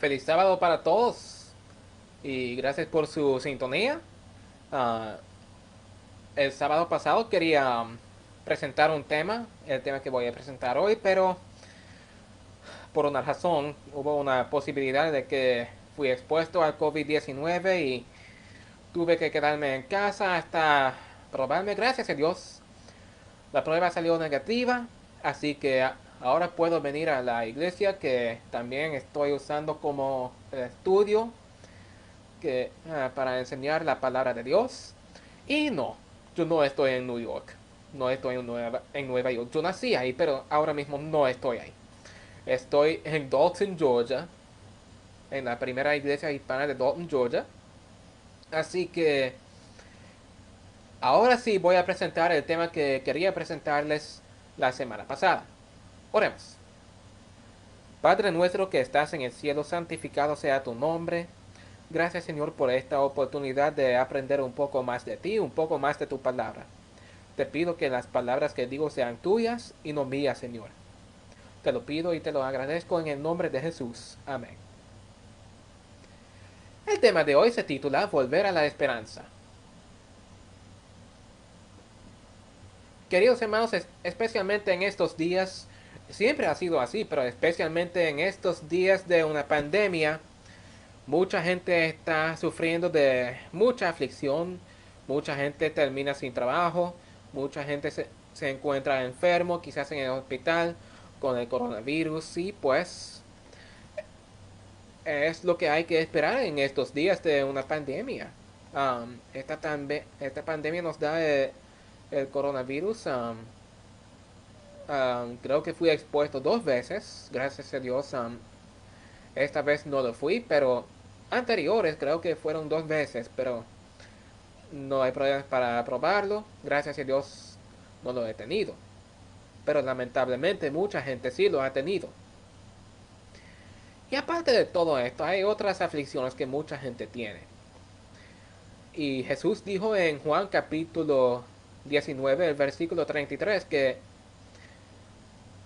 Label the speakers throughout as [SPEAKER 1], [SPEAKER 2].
[SPEAKER 1] Feliz sábado para todos y gracias por su sintonía. Ah, el sábado pasado quería presentar un tema, el tema que voy a presentar hoy, pero por una razón hubo una posibilidad de que fui expuesto al COVID-19 y tuve que quedarme en casa hasta probarme. Gracias a Dios, la prueba salió negativa, así que ahora puedo venir a la iglesia que también estoy usando como estudio para enseñar la palabra de Dios. Y no, yo no estoy en New York, no estoy en Nueva York. Yo nací ahí, pero ahora mismo no estoy ahí. Estoy en Dalton, Georgia, en la primera iglesia hispana de Dalton, Georgia. Así que ahora sí voy a presentar el tema que quería presentarles la semana pasada. Oremos. Padre nuestro que estás en el cielo, santificado sea tu nombre. Gracias Señor por esta oportunidad de aprender un poco más de ti, un poco más de tu palabra. Te pido que las palabras que digo sean tuyas y no mías, Señor. Te lo pido y te lo agradezco en el nombre de Jesús. Amén. El tema de hoy se titula Volver a la esperanza. Queridos hermanos, especialmente en estos días, siempre ha sido así, pero especialmente en estos días de una pandemia, mucha gente está sufriendo de mucha aflicción, mucha gente termina sin trabajo, mucha gente se encuentra enfermo, quizás en el hospital con el coronavirus y pues es lo que hay que esperar en estos días de una pandemia. Esta pandemia nos da el coronavirus. Creo que fui expuesto dos veces, gracias a Dios. Esta vez no lo fui, pero anteriores creo que fueron dos veces, pero no hay problemas para probarlo. Gracias a Dios no lo he tenido. Pero lamentablemente mucha gente sí lo ha tenido. Y aparte de todo esto, hay otras aflicciones que mucha gente tiene. Y Jesús dijo en Juan capítulo 19, el versículo 33, que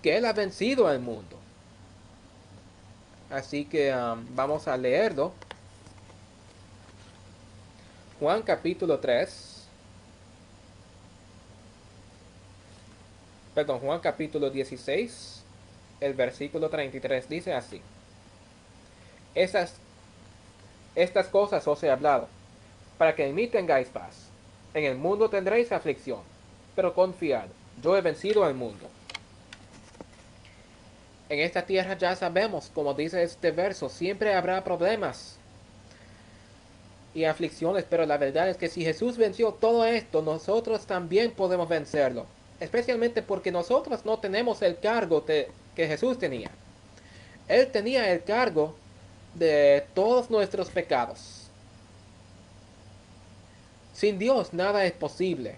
[SPEAKER 1] Él ha vencido al mundo. Así que vamos a leerlo. Juan capítulo 3, perdón, Juan capítulo 16, el versículo 33 dice así. Estas, estas cosas os he hablado, para que en mí tengáis paz. En el mundo tendréis aflicción, pero confiad, yo he vencido al mundo. En esta tierra ya sabemos, como dice este verso, siempre habrá problemas y aflicciones, pero la verdad es que si Jesús venció todo esto, nosotros también podemos vencerlo. Especialmente porque nosotros no tenemos el cargo que Jesús tenía. Él tenía el cargo de todos nuestros pecados. Sin Dios nada es posible.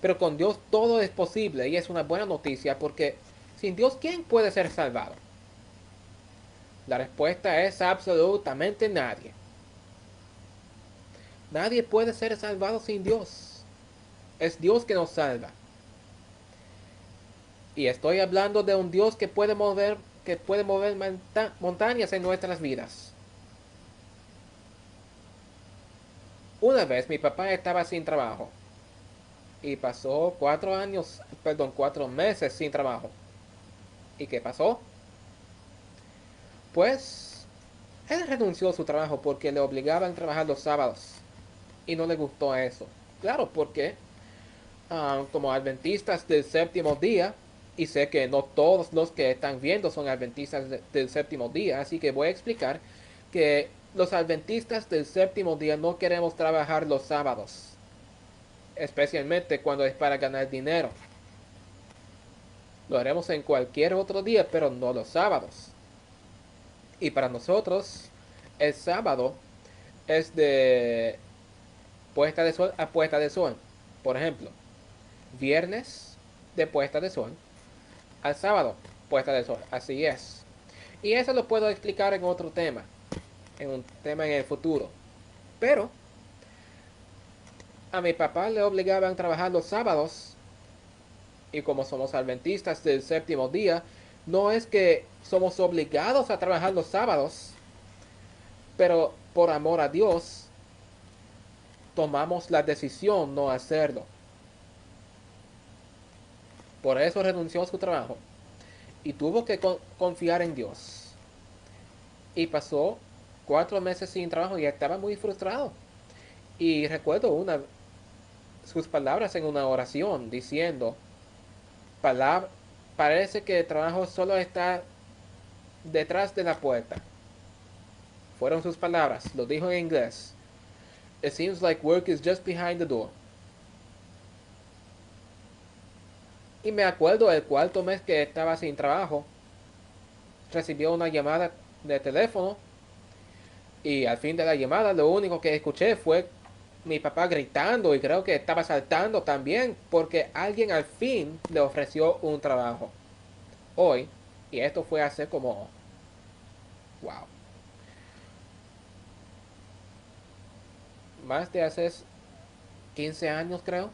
[SPEAKER 1] Pero con Dios todo es posible y es una buena noticia porque sin Dios, ¿quién puede ser salvado? La respuesta es absolutamente nadie. Nadie puede ser salvado sin Dios. Es Dios que nos salva. Y estoy hablando de un Dios que puede mover montañas en nuestras vidas. Una vez mi papá estaba sin trabajo y pasó 4 meses sin trabajo. ¿Y qué pasó? Pues él renunció a su trabajo porque le obligaban a trabajar los sábados y no le gustó eso. Claro, porque como adventistas del séptimo día, y sé que no todos los que están viendo son adventistas del séptimo día, así que voy a explicar que los adventistas del séptimo día no queremos trabajar los sábados, especialmente cuando es para ganar dinero. Lo haremos en cualquier otro día, pero no los sábados. Y para nosotros, el sábado es de puesta de sol a puesta de sol. Por ejemplo, viernes de puesta de sol al sábado puesta de sol. Así es. Y eso lo puedo explicar en otro tema, en un tema en el futuro. Pero a mi papá le obligaban a trabajar los sábados y como somos adventistas del séptimo día, no es que somos obligados a trabajar los sábados, pero por amor a Dios tomamos la decisión no hacerlo. Por eso renunció a su trabajo y tuvo que confiar en Dios. Y pasó 4 meses sin trabajo y estaba muy frustrado. Y recuerdo sus palabras en una oración diciendo, parece que el trabajo solo está detrás de la puerta. Fueron sus palabras, lo dijo en inglés. It seems like work is just behind the door. Y me acuerdo el cuarto mes que estaba sin trabajo, recibió una llamada de teléfono y al fin de la llamada lo único que escuché fue mi papá gritando y creo que estaba saltando también porque alguien al fin le ofreció un trabajo. Hoy, y esto fue hace como, wow, más de hace 15 años creo,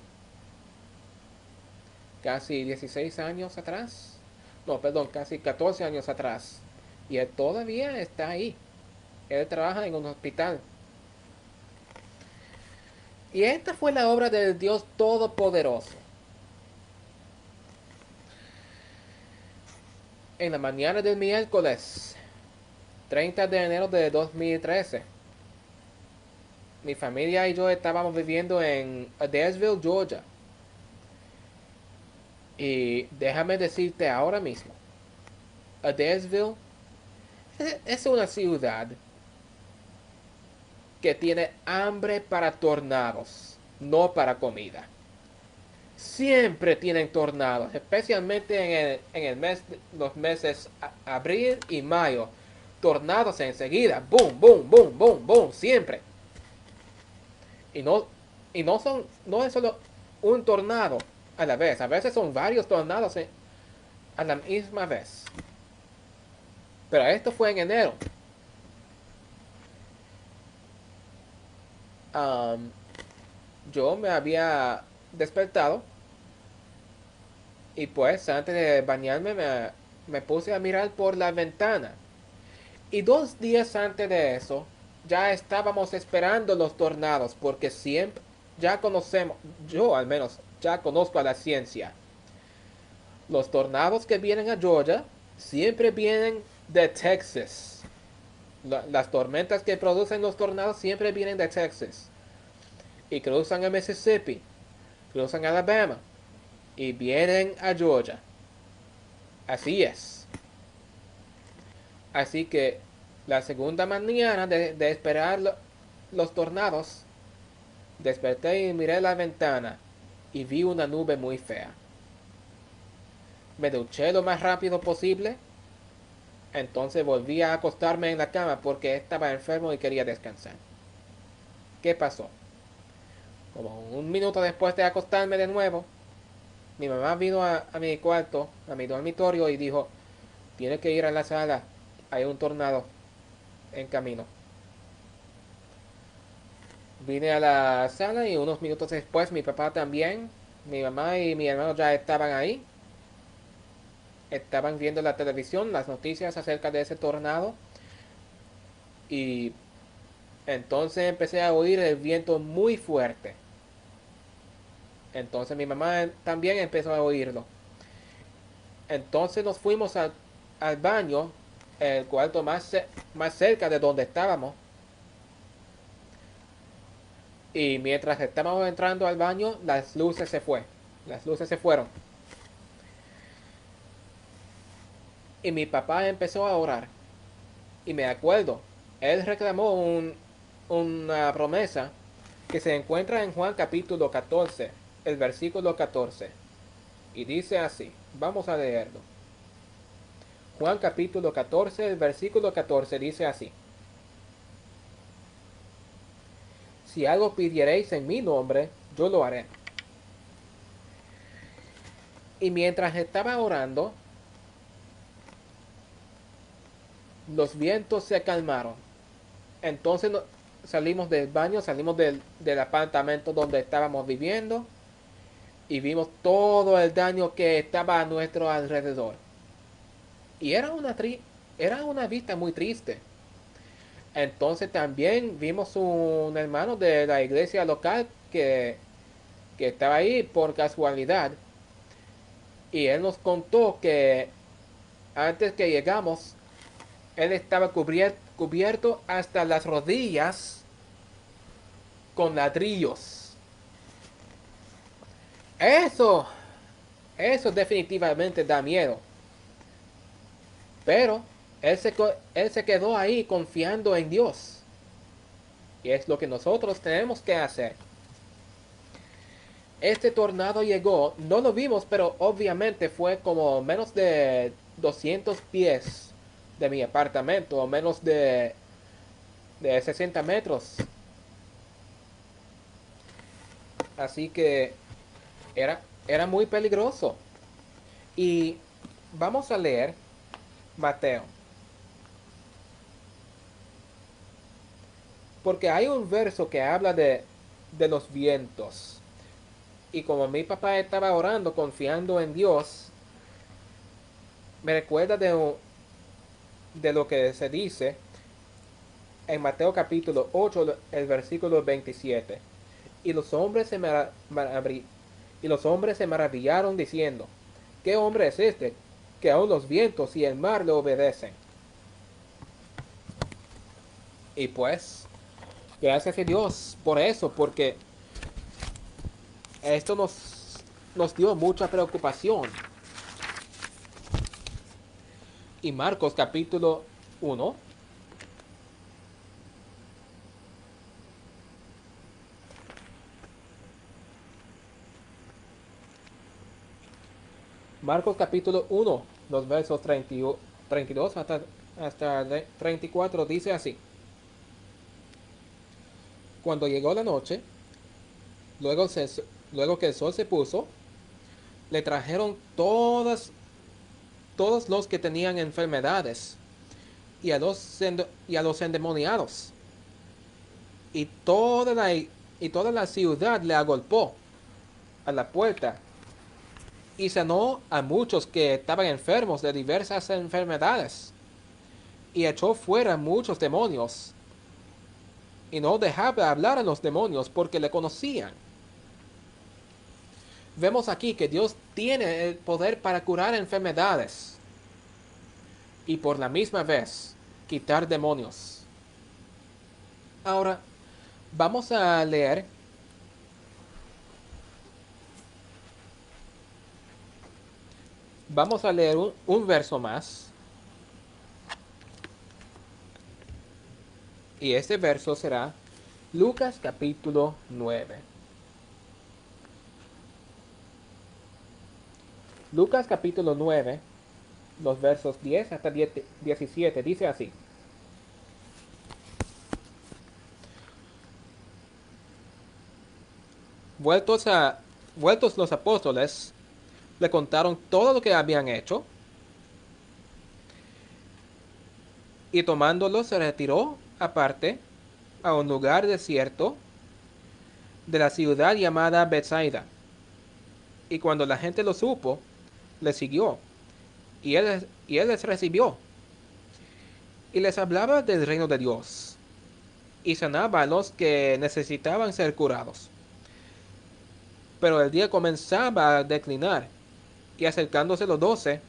[SPEAKER 1] casi 16 años atrás, no, perdón, casi 14 años atrás. Y él todavía está ahí. Él trabaja en un hospital. Y esta fue la obra del Dios Todopoderoso. En la mañana del miércoles 30 de enero de 2013, mi familia y yo estábamos viviendo en Adairsville, Georgia. Y déjame decirte ahora mismo, Adairsville es una ciudad que tiene hambre para tornados, no para comida. Siempre tienen tornados, especialmente los meses abril y mayo. Tornados enseguida, boom, boom, boom, boom, boom, siempre. Y no, no es solo un tornado a la vez, a veces son varios tornados a la misma vez. Pero esto fue en enero. Um, yo me había despertado y pues antes de bañarme me puse a mirar por la ventana. Y 2 días antes de eso, ya estábamos esperando los tornados, porque siempre, ya conocemos, yo al menos, ya conozco a la ciencia. Los tornados que vienen a Georgia siempre vienen de Texas. Las tormentas que producen los tornados siempre vienen de Texas. Y cruzan a Mississippi, cruzan a Alabama y vienen a Georgia. Así es. Así que la segunda mañana de esperar los tornados, desperté y miré la ventana y vi una nube muy fea. Me duché lo más rápido posible, entonces volví a acostarme en la cama porque estaba enfermo y quería descansar. ¿Qué pasó? Como un minuto después de acostarme de nuevo, mi mamá vino a mi cuarto, a mi dormitorio y dijo, tiene que ir a la sala, hay un tornado en camino. Vine a la sala y unos minutos después mi papá también, mi mamá y mi hermano ya estaban ahí. Estaban viendo la televisión, las noticias acerca de ese tornado. Y entonces empecé a oír el viento muy fuerte. Entonces mi mamá también empezó a oírlo. Entonces nos fuimos al baño, el cuarto más cerca de donde estábamos. Y mientras estábamos entrando al baño, las luces se fueron. Las luces se fueron. Y mi papá empezó a orar. Y me acuerdo, él reclamó una promesa que se encuentra en Juan capítulo 14, el versículo 14. Y dice así, vamos a leerlo. Juan capítulo 14, el versículo 14 dice así. Si algo pidiereis en mi nombre, yo lo haré. Y mientras estaba orando, los vientos se calmaron. Entonces salimos del baño, salimos del apartamento donde estábamos viviendo y vimos todo el daño que estaba a nuestro alrededor. Y era una vista muy triste. Entonces también vimos un hermano de la iglesia local que estaba ahí por casualidad. Y él nos contó que antes que llegamos, él estaba cubierto hasta las rodillas con ladrillos. Eso, eso definitivamente da miedo. Pero él se quedó ahí confiando en Dios. Y es lo que nosotros tenemos que hacer. Este tornado llegó, no lo vimos, pero obviamente fue como menos de 200 pies de mi apartamento, o menos de 60 metros. Así que era muy peligroso. Y vamos a leer Mateo. Porque hay un verso que habla de los vientos. Y como mi papá estaba orando, confiando en Dios, me recuerda de lo que se dice en Mateo capítulo 8, el versículo 27. Y los hombres y los hombres se maravillaron diciendo, ¿qué hombre es este que aun los vientos y el mar le obedecen? Y pues, gracias a Dios por eso, porque esto nos dio mucha preocupación. Y Marcos capítulo 1, Marcos capítulo 1, los versos 32 hasta 34 dice así. Cuando llegó la noche, luego, luego que el sol se puso, le trajeron todos los que tenían enfermedades y y a los endemoniados. Y toda la ciudad le agolpó a la puerta y sanó a muchos que estaban enfermos de diversas enfermedades y echó fuera muchos demonios y no dejaba hablar a los demonios porque le conocían. Vemos aquí que Dios tiene el poder para curar enfermedades y por la misma vez quitar demonios. Ahora vamos a leer un verso más. Y este verso será Lucas capítulo 9. Lucas capítulo 9, los versos 10 hasta 17, dice así. Vueltos, vueltos los apóstoles, le contaron todo lo que habían hecho y tomándolo se retiró aparte a un lugar desierto de la ciudad llamada Bethsaida. Y cuando la gente lo supo, le siguió y él les recibió y les hablaba del reino de Dios y sanaba a los que necesitaban ser curados. Pero el día comenzaba a declinar y acercándose los 12,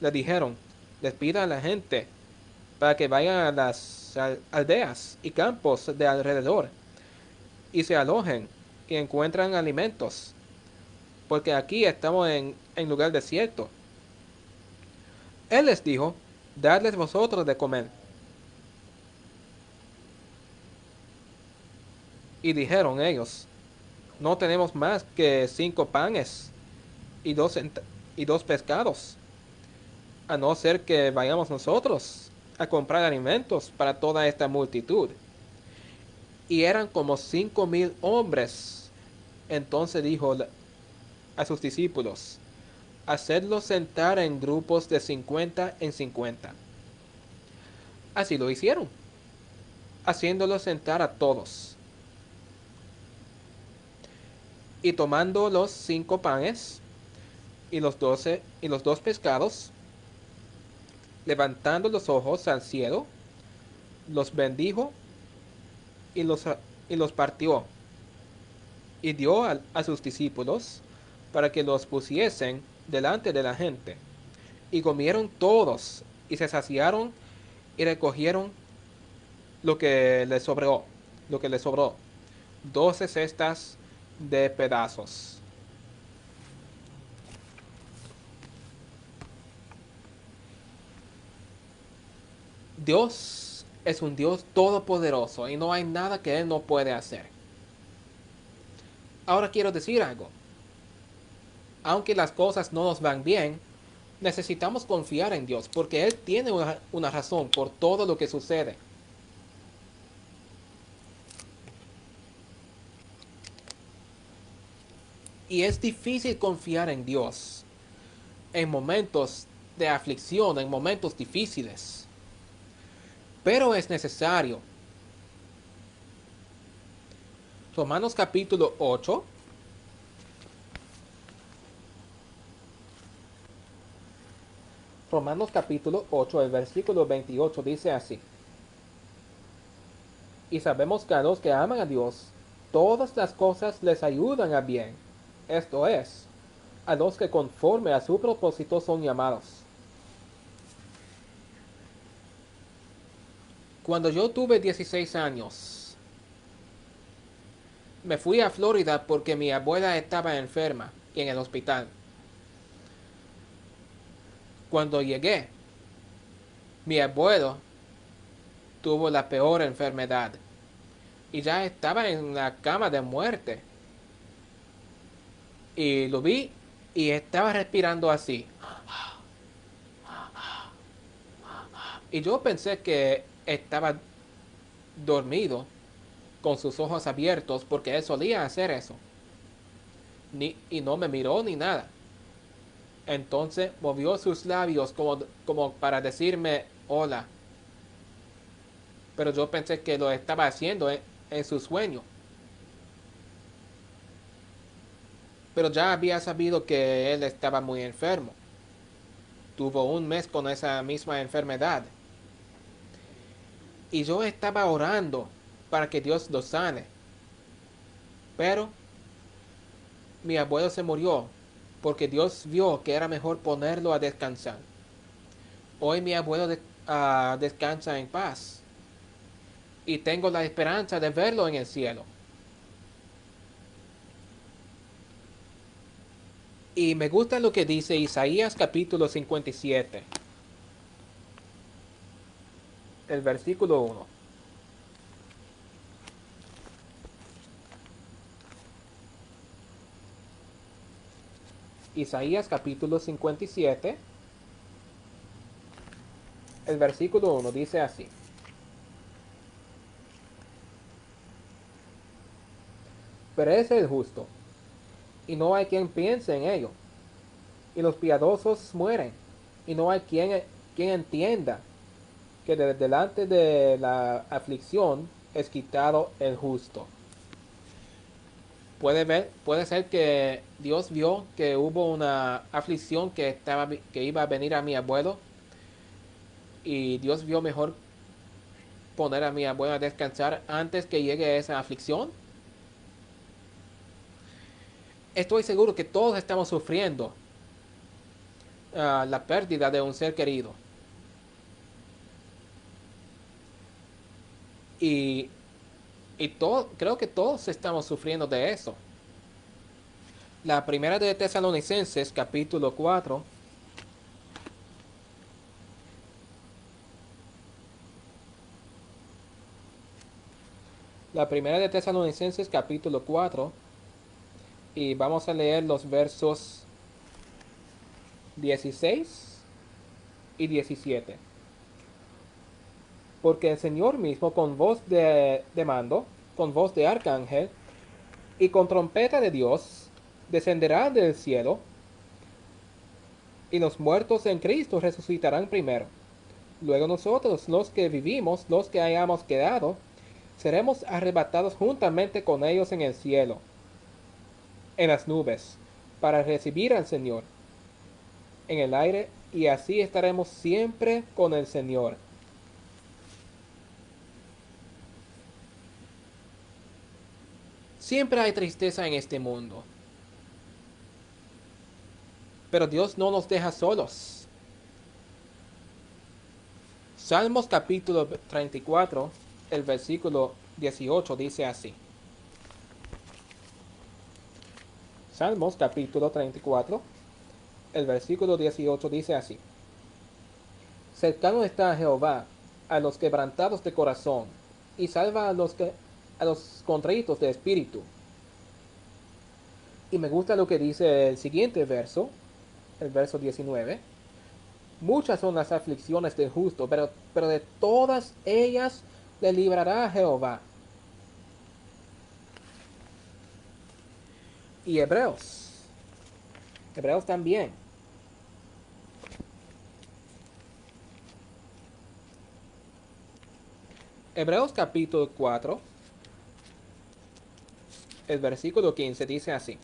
[SPEAKER 1] le dijeron, despida a la gente para que vayan a las aldeas y campos de alrededor y se alojen y encuentran alimentos, porque aquí estamos en lugar desierto. Él les dijo, dadles vosotros de comer. Y dijeron ellos, no tenemos más que 5 panes y y 2 pescados, a no ser que vayamos nosotros a comprar alimentos para toda esta multitud. Y eran como 5,000 hombres. Entonces dijo a sus discípulos, hacedlos sentar en grupos de 50 en 50. Así lo hicieron, haciéndolos sentar a todos. Y tomando los 5 panes y los 2 pescados, levantando los ojos al cielo, los bendijo y y los partió, y dio a sus discípulos para que los pusiesen delante de la gente. Y comieron todos, y se saciaron, y recogieron lo que les sobró, lo que les sobró, 12 cestas de pedazos. Dios es un Dios todopoderoso y no hay nada que Él no puede hacer. Ahora quiero decir algo. Aunque las cosas no nos van bien, necesitamos confiar en Dios porque Él tiene una razón por todo lo que sucede. Y es difícil confiar en Dios en momentos de aflicción, en momentos difíciles. Pero es necesario. Romanos capítulo 8. Romanos capítulo 8, el versículo 28 dice así. Y sabemos que a los que aman a Dios, todas las cosas les ayudan a bien. Esto es, a los que conforme a su propósito son llamados. Cuando yo tuve 16 años, me fui a Florida porque mi abuela estaba enferma y en el hospital. Cuando llegué, mi abuelo tuvo la peor enfermedad y ya estaba en la cama de muerte. Y lo vi y estaba respirando así. Y yo pensé que estaba dormido con sus ojos abiertos porque él solía hacer eso. Y no me miró ni nada. Entonces movió sus labios como para decirme hola. Pero yo pensé que lo estaba haciendo en su sueño. Pero ya había sabido que él estaba muy enfermo. Tuvo un mes con esa misma enfermedad. Y yo estaba orando para que Dios lo sane. Pero mi abuelo se murió porque Dios vio que era mejor ponerlo a descansar. Hoy mi abuelo descansa en paz y tengo la esperanza de verlo en el cielo. Y me gusta lo que dice Isaías capítulo 57, el versículo 1. Isaías capítulo 57, el versículo 1 dice así. Perece el justo, y no hay quien piense en ello. Y los piadosos mueren, y no hay quien entienda que delante de la aflicción es quitado el justo. Puede ser que Dios vio que hubo una aflicción que iba a venir a mi abuelo y Dios vio mejor poner a mi abuelo a descansar antes que llegue esa aflicción. Estoy seguro que todos estamos sufriendo la pérdida de un ser querido. Y, creo que todos estamos sufriendo de eso. La primera de Tesalonicenses, capítulo 4. La primera de Tesalonicenses, capítulo 4. Y vamos a leer los versos 16 y 17. Porque el Señor mismo con voz de mando, con voz de arcángel y con trompeta de Dios, descenderá del cielo, y los muertos en Cristo resucitarán primero. Luego nosotros, los que vivimos, los que hayamos quedado, seremos arrebatados juntamente con ellos en el cielo, en las nubes, para recibir al Señor en el aire, y así estaremos siempre con el Señor. Siempre hay tristeza en este mundo, pero Dios no nos deja solos. Salmos capítulo 34, el versículo 18 dice así. Salmos capítulo 34, el versículo 18 dice así. Cercano está a Jehová a los quebrantados de corazón, y salva a los contritos de espíritu. Y me gusta lo que dice el siguiente verso, el verso 19. Muchas son las aflicciones del justo, pero de todas ellas le librará Jehová. Y Hebreos también. Hebreos capítulo 4, el versículo 15 dice así.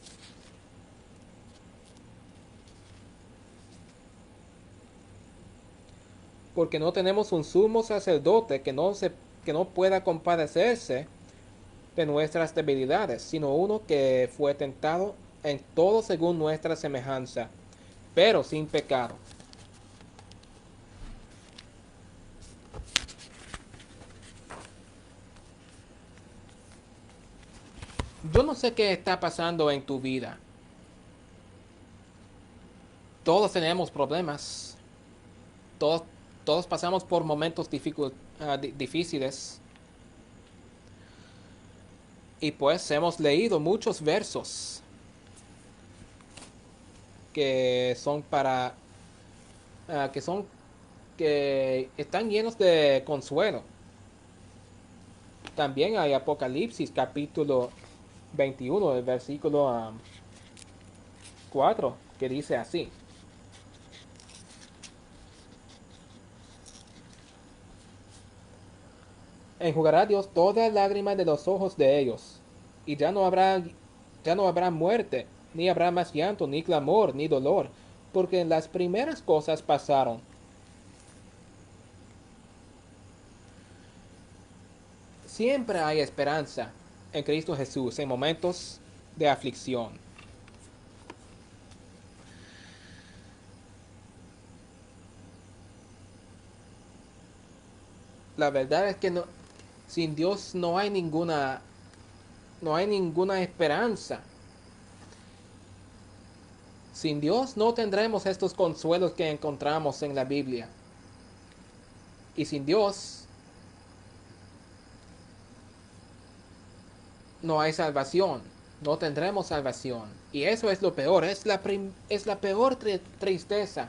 [SPEAKER 1] Porque no tenemos un sumo sacerdote que no pueda compadecerse de nuestras debilidades, sino uno que fue tentado en todo según nuestra semejanza, pero sin pecado. Yo no sé qué está pasando en tu vida. Todos tenemos problemas. Todos, todos pasamos por momentos difíciles. Y pues hemos leído muchos versos que son para que son que están llenos de consuelo. También hay Apocalipsis capítulo 21, el versículo 4, que dice así. Enjugará Dios toda lágrima de los ojos de ellos, y ya no habrá muerte, ni habrá más llanto, ni clamor, ni dolor, porque las primeras cosas pasaron. Siempre hay esperanza en Cristo Jesús en momentos de aflicción. La verdad es que sin Dios no hay ninguna esperanza. Sin Dios no tendremos estos consuelos que encontramos en la Biblia. Y sin Dios no hay salvación. No tendremos salvación. Y eso es lo peor. Es la peor tristeza.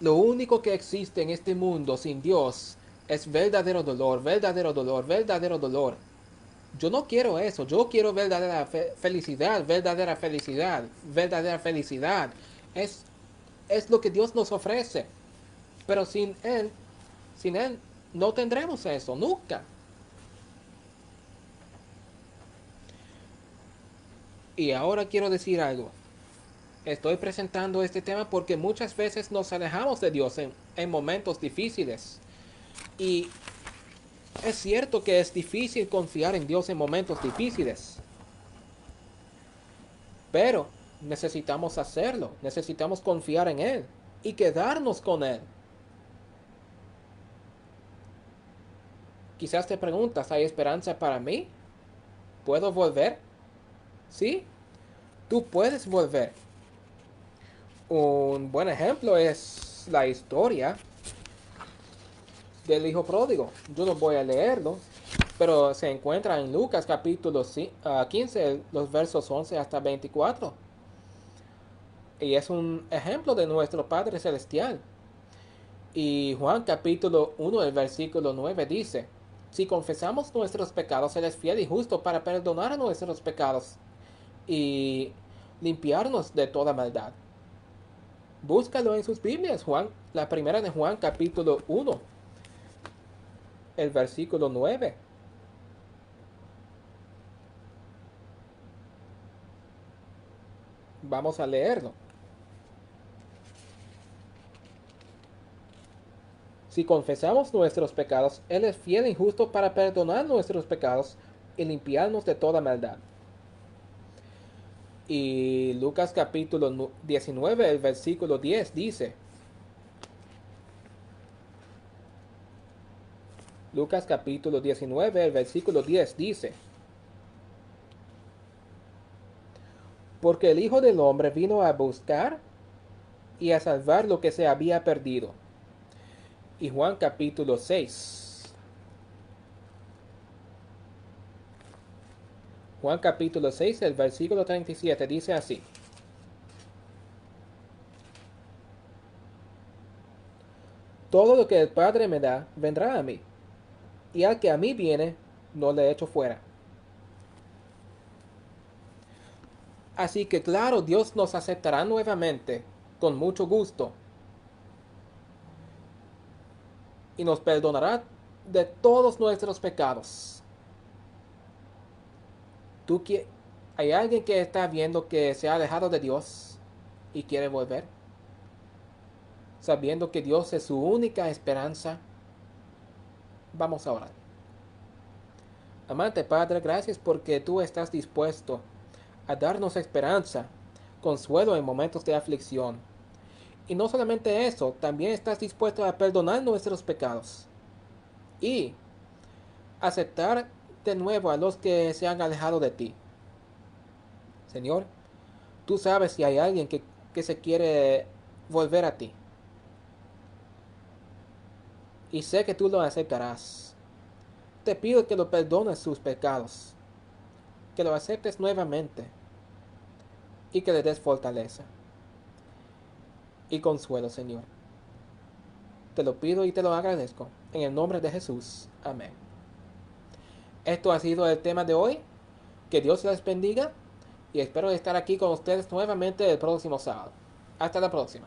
[SPEAKER 1] Lo único que existe en este mundo sin Dios es verdadero dolor, verdadero dolor, verdadero dolor. Yo no quiero eso. Yo quiero verdadera felicidad, verdadera felicidad, verdadera felicidad. Es, es lo que Dios nos ofrece. Pero sin Él, no tendremos eso, nunca. Y ahora quiero decir algo. Estoy presentando este tema porque muchas veces nos alejamos de Dios en momentos difíciles. Y es cierto que es difícil confiar en Dios en momentos difíciles. Pero necesitamos hacerlo. Necesitamos confiar en Él y quedarnos con Él. Quizás te preguntas, ¿hay esperanza para mí? ¿Puedo volver? Sí, tú puedes volver. Un buen ejemplo es la historia del hijo pródigo. Yo no voy a leerlo, pero se encuentra en Lucas capítulo 15, los versos 11 hasta 24. Y es un ejemplo de nuestro Padre Celestial. Y Juan capítulo 1, el versículo 9 dice, si confesamos nuestros pecados, Él es fiel y justo para perdonar nuestros pecados y limpiarnos de toda maldad. Búscalo en sus Biblias, Juan, la primera de Juan capítulo 1, el versículo 9. Vamos a leerlo. Si confesamos nuestros pecados, Él es fiel y justo para perdonar nuestros pecados y limpiarnos de toda maldad. Y Lucas capítulo 19, el versículo 10 dice, Lucas capítulo 19, el versículo 10 dice, porque el Hijo del Hombre vino a buscar y a salvar lo que se había perdido. Y Juan capítulo 6. Juan capítulo 6, el versículo 37 dice así. Todo lo que el Padre me da, vendrá a mí, y al que a mí viene, no le echo fuera. Así que claro, Dios nos aceptará nuevamente, con mucho gusto, y nos perdonará de todos nuestros pecados. ¿Hay alguien que está viendo que se ha alejado de Dios y quiere volver? Sabiendo que Dios es su única esperanza, vamos a orar. Amante Padre, gracias porque tú estás dispuesto a darnos esperanza, consuelo en momentos de aflicción. Y no solamente eso, también estás dispuesto a perdonar nuestros pecados y aceptar de nuevo a los que se han alejado de ti. Señor, tú sabes si hay alguien que se quiere volver a ti. Y sé que tú lo aceptarás. Te pido que lo perdones sus pecados, que lo aceptes nuevamente y que le des fortaleza y consuelo, Señor. Te lo pido y te lo agradezco. En el nombre de Jesús. Amén. Esto ha sido el tema de hoy. Que Dios les bendiga y espero estar aquí con ustedes nuevamente el próximo sábado. Hasta la próxima.